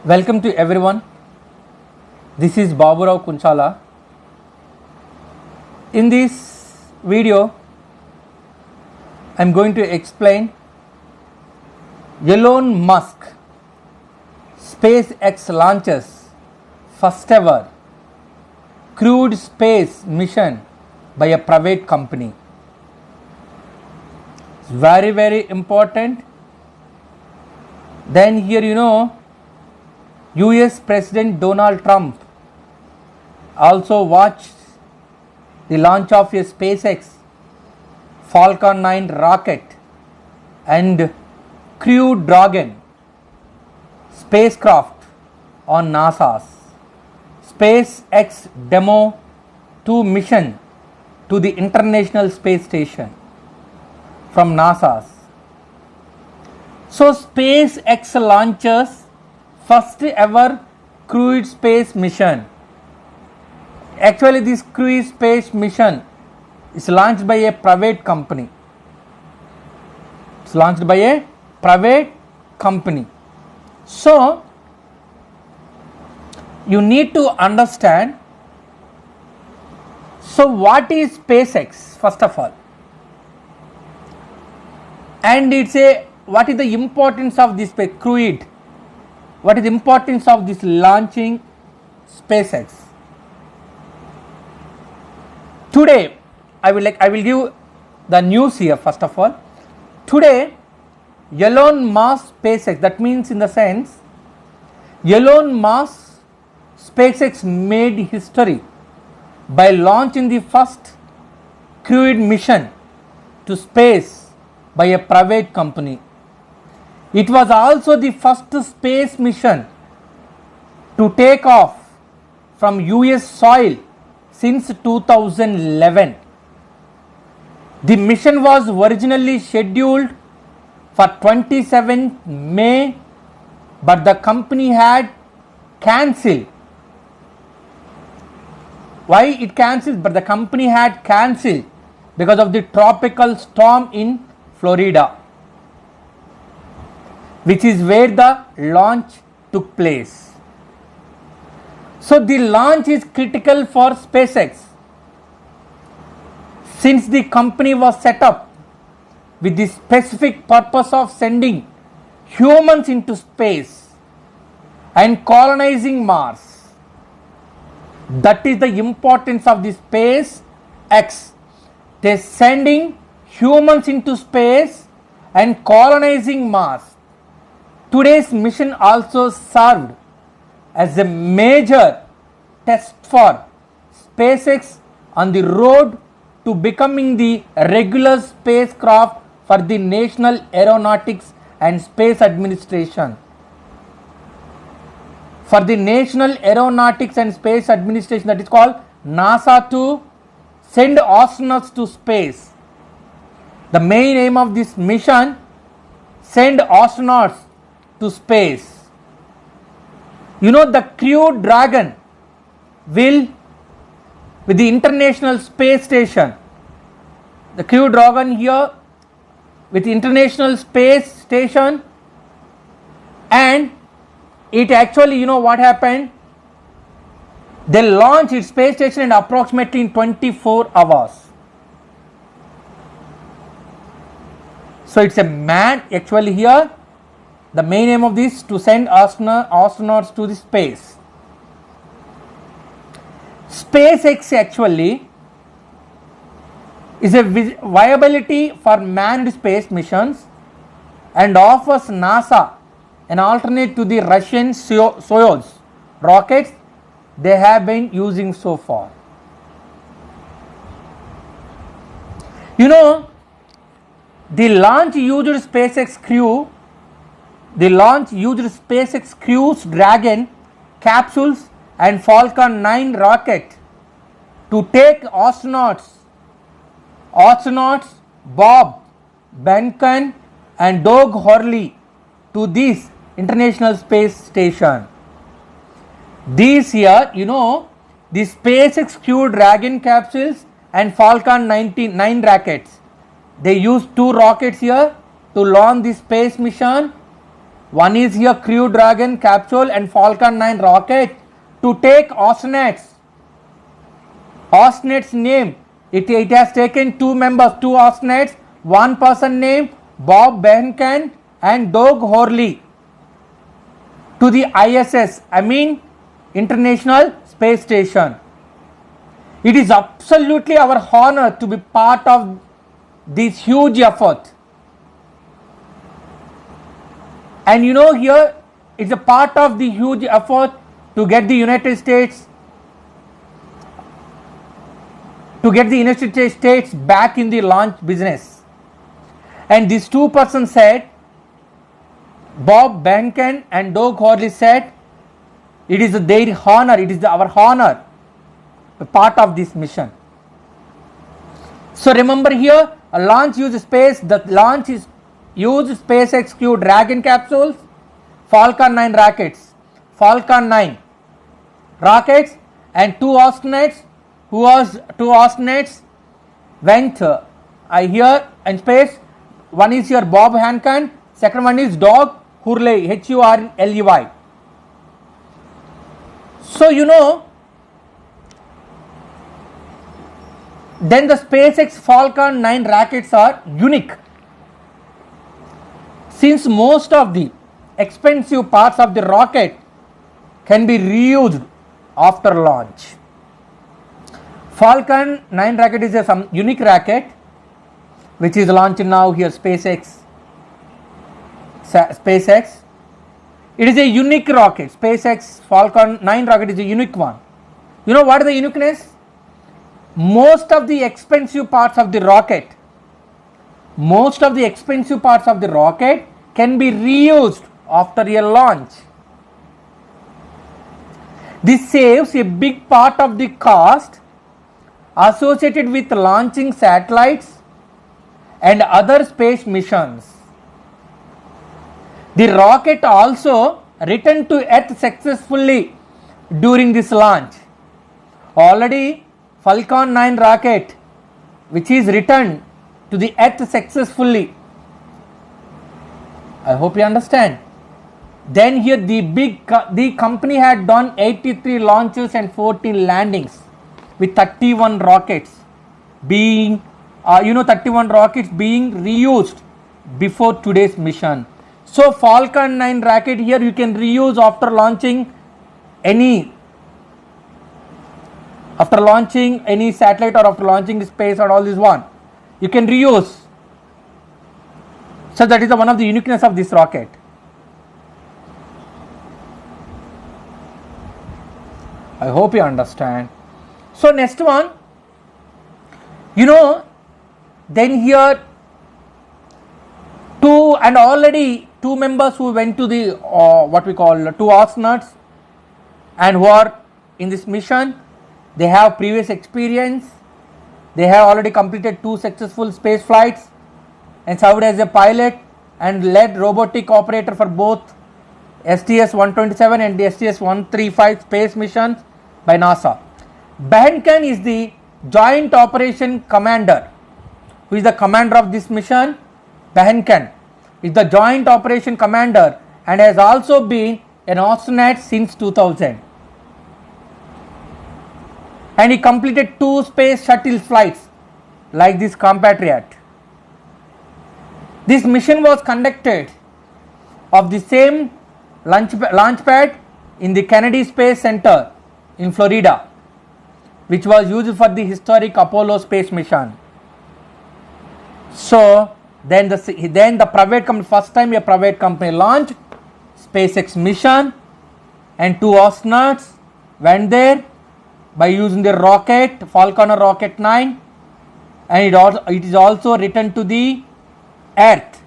Welcome to everyone. This is Baburao Kunchala. In this video, I am going to explain Elon Musk SpaceX launches first ever crewed space mission by a private company. It's very important. Then here US President Donald Trump also watched the launch of a SpaceX Falcon 9 rocket and Crew Dragon spacecraft on NASA's SpaceX Demo 2 mission to the International Space Station from NASA's. So SpaceX launches first ever crewed space mission. Actually, this crewed space mission is launched by a private company. It's launched by a private company. So, you need to understand. So, what is SpaceX first of all? And what is the importance of this crewed? What is the importance of this launching SpaceX? Today, I will give the news here first of all. Today, Elon Musk SpaceX, that means in the sense, Elon Musk SpaceX made history by launching the first crewed mission to space by a private company. It was also the first space mission to take off from US soil since 2011. The mission was originally scheduled for 27 May, but the company had cancelled. Why it cancelled? But the company had cancelled because of the tropical storm in Florida, which is where the launch took place. So the launch is critical for SpaceX since the company was set up with the specific purpose of sending humans into space and colonizing Mars. That is the importance of the SpaceX. They are sending humans into space and colonizing Mars. Today's mission also served as a major test for SpaceX on the road to becoming the regular spacecraft for the National Aeronautics and Space Administration. For the National Aeronautics and Space Administration, that is called NASA, to send astronauts to space. The main aim of this mission, send astronauts to space. The Crew Dragon will, with the International Space Station, the Crew Dragon here with the International Space Station, and it actually, what happened? They launched its space station in approximately in 24 hours. So it's a man actually here. The main aim of this to send astronauts to the space. SpaceX actually is a viability for manned space missions and offers NASA an alternate to the Russian Soyuz rockets they have been using so far. The launch used SpaceX Crew's Dragon capsules and Falcon 9 rocket to take astronauts Bob Behnken and Doug Hurley to this International Space Station. These here, the SpaceX Crew Dragon capsules and Falcon 9 rockets. They used 2 rockets here to launch the space mission. One is here Crew Dragon capsule and Falcon 9 rocket to take astronauts. Astronauts name. It has taken two members, two astronauts, one person named Bob Behnken and Doug Hurley to the ISS, I mean International Space Station. It is absolutely our honor to be part of this huge effort. And you know, here it's a part of the huge effort to get the United States back in the launch business. And these two persons said, Bob Behnken and Doug Hurley said, it is their honor, it is our honor, a part of this mission. So remember here, a launch used space, the launch is used SpaceX Crew Dragon capsules, Falcon 9 rockets, and two astronauts went here in space. One is here Bob Behnken, second one is Doug Hurley, Hurley. So you know, then the SpaceX Falcon 9 rockets are unique, since most of the expensive parts of the rocket can be reused after launch. Falcon 9 rocket is some unique rocket which is launched now here SpaceX. It is a unique rocket. SpaceX Falcon 9 rocket is a unique one. You know what is the uniqueness? Most of the expensive parts of the rocket can be reused after a launch. This saves a big part of the cost associated with launching satellites and other space missions. The rocket also returned to Earth successfully during this launch. Already Falcon 9 rocket, which is returned to the Earth successfully. I hope you understand. Then here the company had done 83 launches and 14 landings with 31 rockets being 31 rockets being reused before today's mission. So Falcon 9 rocket here you can reuse after launching any satellite or after launching space or all this one. You can reuse. So that is one of the uniqueness of this rocket. I hope you understand. So next one, then here two members who went to the two astronauts and who are in this mission, they have previous experience. They have already completed 2 successful space flights and served as a pilot and led robotic operator for both STS-127 and the STS-135 space missions by NASA. Behnken is the Joint Operation Commander. Who is the commander of this mission? Behnken is the Joint Operation Commander and has also been an astronaut since 2000. And he completed 2 space shuttle flights like this compatriot. This mission was conducted of the same launch pad in the Kennedy Space Center in Florida, which was used for the historic Apollo space mission. So then the private company, first time a private company launched SpaceX mission, and 2 astronauts went there by using the rocket Falcon or Rocket 9, and it is also returned to the Earth.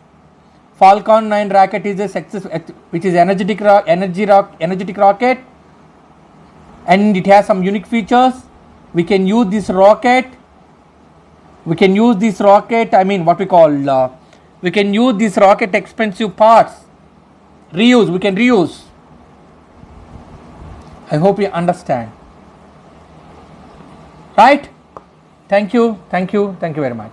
Falcon 9 rocket is a success, which is energetic rocket, and it has some unique features. We can use this rocket. We can use this rocket expensive parts. We can reuse. I hope you understand. Right? Thank you very much.